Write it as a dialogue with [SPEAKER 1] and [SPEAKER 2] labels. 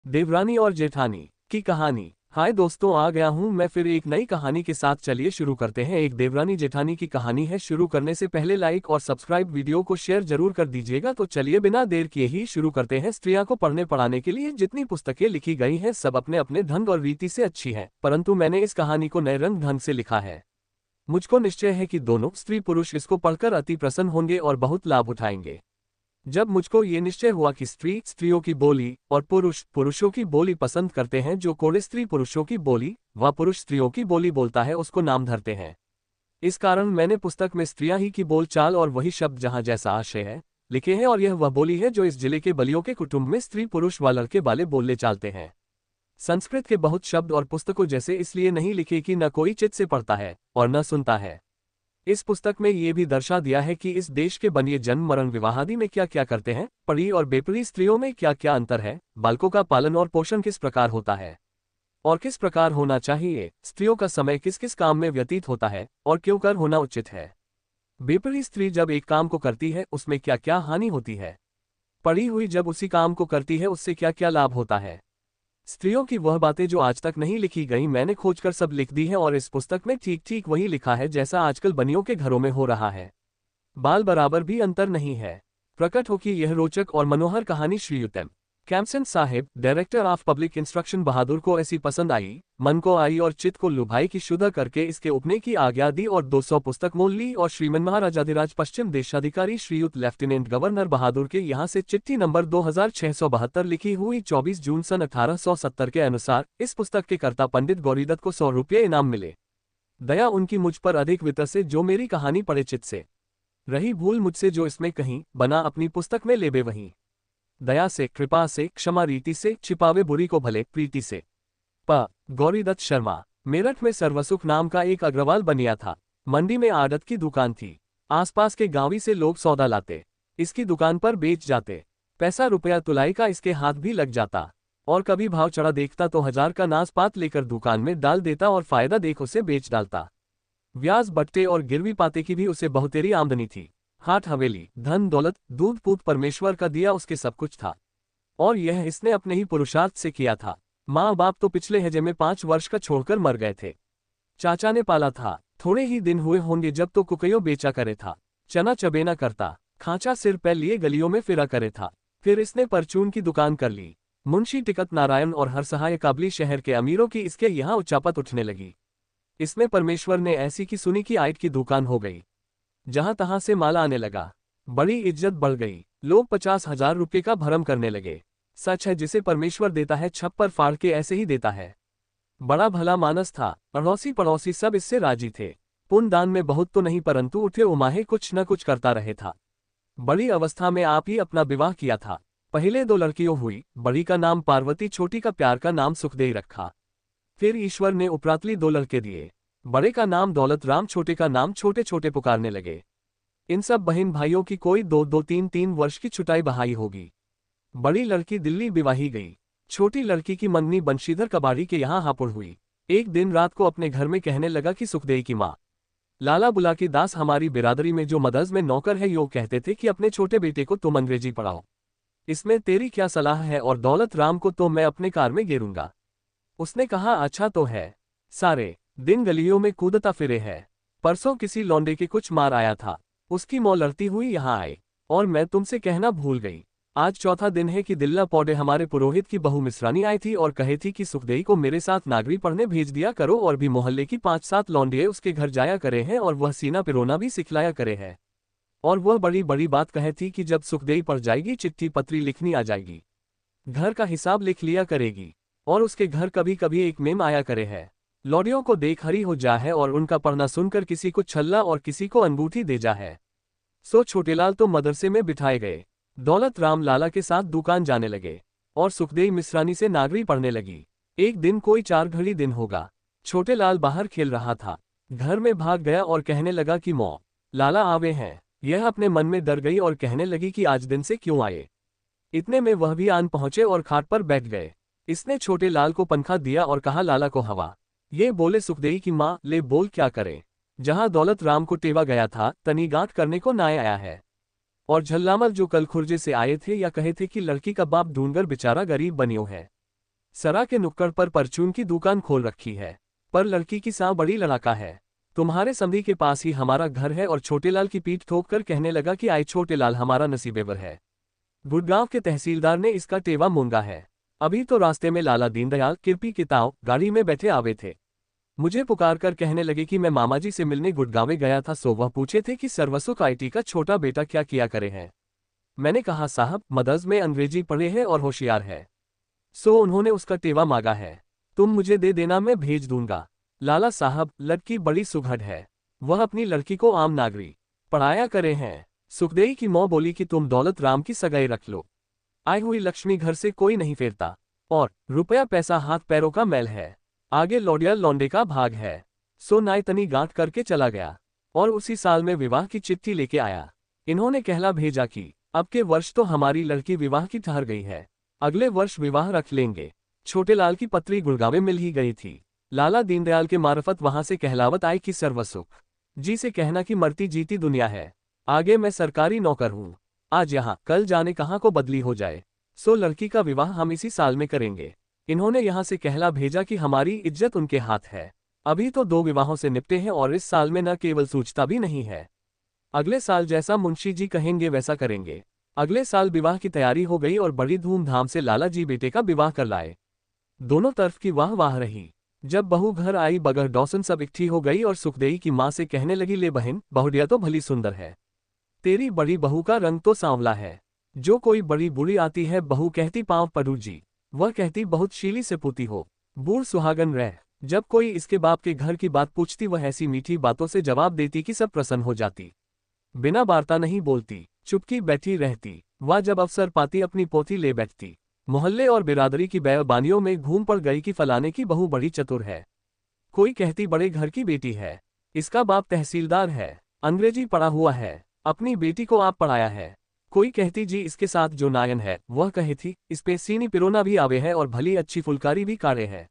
[SPEAKER 1] देवरानी और जेठानी की कहानी। हाय दोस्तों, आ गया हूं मैं फिर एक नई कहानी के साथ। चलिए शुरू करते हैं। एक देवरानी जेठानी की कहानी है। शुरू करने से पहले लाइक और सब्सक्राइब, वीडियो को शेयर जरूर कर दीजिएगा। तो चलिए बिना देर किए ही शुरू करते हैं। स्त्रियां को पढ़ने पढ़ाने के लिए जितनी पुस्तकें लिखी गई हैं सब अपने अपने ढंग और रीति से अच्छी हैं, परंतु मैंने इस कहानी को नए रंग ढंग से लिखा है। मुझको निश्चय है कि दोनों स्त्री पुरुष इसको पढ़कर अति प्रसन्न होंगे और बहुत लाभ उठाएंगे। जब मुझको ये निश्चय हुआ कि स्त्री स्त्रियों की बोली और पुरुष पुरुषों की बोली पसंद करते हैं, जो कोड़े स्त्री पुरुषों की बोली व पुरुष स्त्रियों की बोली बोलता है उसको नाम धरते हैं। इस कारण मैंने पुस्तक में स्त्रियां ही की बोलचाल और वही शब्द जहां जैसा आशय है लिखे हैं, और यह वह बोली है जो इस जिले के बलियों के कुटुंब में स्त्री पुरुष व लड़के वाले बोलने चालते हैं। संस्कृत के बहुत शब्द और पुस्तकों जैसे इसलिए नहीं लिखे कि न कोई चित्त से पढ़ता है और न सुनता है। इस पुस्तक में ये भी दर्शा दिया है कि इस देश के बनिए जन्म मरण विवाह आदि में क्या क्या करते हैं, पड़ी और बेपड़ी स्त्रियों में क्या क्या अंतर है, बालकों का पालन और पोषण किस प्रकार होता है और किस प्रकार होना चाहिए, स्त्रियों का समय किस किस काम में व्यतीत होता है और क्यों कर होना उचित है। बेपड़ी स्त्री जब एक काम को करती है उसमें क्या क्या हानि होती है, पड़ी हुई जब उसी काम को करती है उससे क्या क्या लाभ होता है। स्त्रियों की वह बातें जो आज तक नहीं लिखी गई मैंने खोजकर सब लिख दी है, और इस पुस्तक में ठीक ठीक वही लिखा है जैसा आजकल बनियों के घरों में हो रहा है। बाल बराबर भी अंतर नहीं है। प्रकट हो कि यह रोचक और मनोहर कहानी श्रीयुत एम कैम्पसन साहिब, डायरेक्टर ऑफ पब्लिक इंस्ट्रक्शन, बहादुर को ऐसी पसंद आई, मन को आई और चित्त को लुभाई कि शुदा करके इसके उपने की आज्ञा दी और 200 पुस्तक मोल ली। और श्रीमन महाराजाधिराज पश्चिम देशाधिकारी श्रीयुत लेफ्टिनेंट गवर्नर बहादुर के यहाँ से चिट्ठी नंबर 2672 लिखी हुई 24 जून सन 1870 के अनुसार इस पुस्तक के कर्ता पंडित गौरीदत्त को 100 रुपये इनाम मिले। दया उनकी मुझ पर अधिक वितर से जो मेरी कहानी पढ़े चित्त से, रही भूल मुझसे जो इसमें कहीं बना अपनी पुस्तक में लेबे वहीं। दया से, कृपा से, क्षमा रीति से, छिपावे बुरी को भले प्रीति से। प गौरीदत्त शर्मा। मेरठ में सर्वसुख नाम का एक अग्रवाल बनिया था। मंडी में आड़त की दुकान थी। आसपास के गांवी से लोग सौदा लाते, इसकी दुकान पर बेच जाते। पैसा रुपया तुलाई का इसके हाथ भी लग जाता, और कभी भाव चढ़ा देखता तो 1000 का नाशपात लेकर दुकान में डाल देता और फायदा देख उसे बेच डालता। ब्याज बट्टे और गिरवी पाते की भी उसे बहुतेरी आमदनी थी। हाट हवेली, धन दौलत, दूध पूत परमेश्वर का दिया उसके सब कुछ था, और यह इसने अपने ही पुरुषार्थ से किया था। माँ बाप तो पिछले हजे में 5 वर्ष का छोड़कर मर गए थे। चाचा ने पाला था। थोड़े ही दिन हुए होंगे जब तो कुकइयों बेचा करे था, चना चबेना करता, खांचा सिर पे लिए गलियों में फिरा करे था। फिर इसने परचून की दुकान कर ली। मुंशी टिकट नारायण और हर सहाय काबली शहर के अमीरों की इसके यहाँ उच्चापत उठने लगी। इसमें परमेश्वर ने ऐसी की सुनी की आयत की दुकान हो गई। जहां तहां से माल आने लगा, बड़ी इज्जत बढ़ गई। लोग 50,000 रुपये का भरम करने लगे। सच है, जिसे परमेश्वर देता है छप्पर फाड़ के ऐसे ही देता है। बड़ा भला मानस था। अड़ोसी पड़ोसी सब इससे राजी थे। पुण्य दान में बहुत तो नहीं, परंतु उठे उमाहे कुछ न कुछ करता रहे था। बड़ी अवस्था में आप ही अपना विवाह किया था। पहले 2 लड़कियों हुई। बड़ी का नाम पार्वती, छोटी का प्यार का नाम सुखदेई रखा। फिर ईश्वर ने उपरातली 2 लड़के दिए। बड़े का नाम दौलत राम, छोटे का नाम छोटे छोटे पुकारने लगे। इन सब बहन भाइयों की कोई 2-2, 3-3 वर्ष की छुटाई बहाई होगी। बड़ी लड़की दिल्ली विवाही गई। छोटी लड़की की मंगनी बंशीधर कबाड़ी के यहाँ हापुड़ हुई। एक दिन रात को अपने घर में कहने लगा कि सुखदेई की माँ लाला बुला के दास हमारी बिरादरी में जो मदर्स में नौकर है, यो कहते थे कि अपने छोटे बेटे को तुम अंग्रेजी पढ़ाओ। इसमें तेरी क्या सलाह है, और दौलत राम को तो मैं अपने कार में गेरूंगा। उसने कहा अच्छा तो है। सारे दिन गलियों में कूदता फिरे है। परसों किसी लौंडे के कुछ मार आया था, उसकी मौ लड़ती हुई यहाँ आए, और मैं तुमसे कहना भूल गई। आज चौथा दिन है कि दिल्ला पौडे हमारे पुरोहित की बहू मिश्रानी आई थी और कहे थी कि सुखदेई को मेरे साथ नागरी पढ़ने भेज दिया करो, और भी मोहल्ले की 5-7 लौंडिये उसके घर जाया करे हैं और वह सीना पिरोना भी सिखलाया करे है। और वह बड़ी बड़ी बात कहे थी कि जब सुखदेई पढ़ जाएगी चिट्ठी पत्री लिखनी आ जाएगी, घर का हिसाब लिख लिया करेगी, और उसके घर कभी कभी एक मेम आया करे है। लौडियों को देख हरी हो जा है, और उनका पढ़ना सुनकर किसी को छल्ला और किसी को अंगूठी दे जा है। सो छोटेलाल तो मदरसे में बिठाए गए। दौलत राम लाला के साथ दुकान जाने लगे, और सुखदेई मिश्रानी से नागरी पढ़ने लगी। एक दिन कोई 4 घड़ी दिन होगा, छोटेलाल बाहर खेल रहा था। घर में भाग गया और कहने लगा कि मौ लाला आवे हैं। यह अपने मन में डर गई और कहने लगी कि आज दिन से क्यों आए। इतने में वह भी आन पहुंचे और खाट पर बैठ गए। इसने छोटेलाल को पंखा दिया और कहा लाला को हवा। ये बोले सुखदेई की माँ ले बोल क्या करे। जहां दौलत राम को टेवा गया था तनी गांठ करने को ना आया है। और झल्लामल जो कल खुर्जे से आए थे या कहे थे कि लड़की का बाप ढूंढकर बेचारा गरीब बनियो है। सरा के नुक्कड़ पर परचून की दुकान खोल रखी है, पर लड़की की सा बड़ी लड़ाका है। तुम्हारे समधी के पास ही हमारा घर है। और छोटेलाल की पीठ ठोक कर कहने लगा कि आई छोटेलाल हमारा नसीबेवर है। गुड़गांव के तहसीलदार ने इसका टेवा मूंगा है। अभी तो रास्ते में लाला दीनदयाल किरपी किताव गाड़ी में बैठे आवे थे। मुझे पुकार कर कहने लगे कि मैं मामा जी से मिलने गुड़गांव गया था, सो वह पूछे थे कि सर्वसुख आईटी का छोटा बेटा क्या किया करे हैं। मैंने कहा साहब मदर्स में अंग्रेजी पढ़े है और होशियार है। सो उन्होंने उसका टेवा मांगा है, तुम मुझे दे देना, मैं भेज दूंगा। लाला साहब लड़की बड़ी सुघड़ है, वह अपनी लड़की को आम नागरी पढ़ाया करे हैं। सुखदेई की मौ बोली कि तुम दौलत राम की सगाई रख लो, आई हुई लक्ष्मी घर से कोई नहीं फेरता, और रुपया पैसा हाथ पैरों का मैल है, आगे लौडिया लौंडे का भाग है। सो नायतनी गांठ करके चला गया और उसी साल में विवाह की चिट्ठी लेके आया। इन्होंने कहला भेजा कि अब के वर्ष तो हमारी लड़की विवाह की ठहर गई है, अगले वर्ष विवाह रख लेंगे। छोटेलाल की पत्री गुड़गांव मिल ही गई थी। लाला दीनदयाल के मार्फत वहां से कहलावत आई कि सर्वसुख जी से कहना कि मरती जीती दुनिया है, आगे मैं सरकारी नौकर हूं, आज यहाँ कल जाने कहाँ को बदली हो जाए। सो लड़की का विवाह हम इसी साल में करेंगे। इन्होंने यहाँ से कहला भेजा कि हमारी इज्जत उनके हाथ है। अभी तो 2 विवाहों से निपटे हैं और इस साल में न केवल सूचता भी नहीं है, अगले साल जैसा मुंशी जी कहेंगे वैसा करेंगे। अगले साल विवाह की तैयारी हो गई और बड़ी धूमधाम से लाला जी बेटे का विवाह कर लाए। दोनों तरफ की वाह वाह रही। जब बहू घर आई बगैर डॉसन सब इकट्ठी हो गई और सुखदेई की माँ से कहने लगी, ले बहन बहुड़िया तो भली सुंदर है, तेरी बड़ी बहू का रंग तो सांवला है। जो कोई बड़ी बुरी आती है बहू कहती पाँव पड़ू जी, वह कहती बहुत शीली से पूती हो, बूढ़ सुहागन रह। जब कोई इसके बाप के घर की बात पूछती वह ऐसी मीठी बातों से जवाब देती कि सब प्रसन्न हो जाती, बिना वार्ता नहीं बोलती, चुपकी बैठी रहती। वह जब अवसर पाती अपनी पोथी ले बैठती। मोहल्ले और बिरादरी की बैबानियों में घूम पड़ गई कि फलाने की बहू बड़ी चतुर है, कोई कहती बड़े घर की बेटी है, इसका बाप तहसीलदार है, अंग्रेजी पढ़ा हुआ है, अपनी बेटी को आप पढ़ाया है। कोई कहती जी इसके साथ जो नायन है वह कहे थी इस पे सीनी पिरोना भी आवे है और भली अच्छी फुलकारी भी काढ़े है।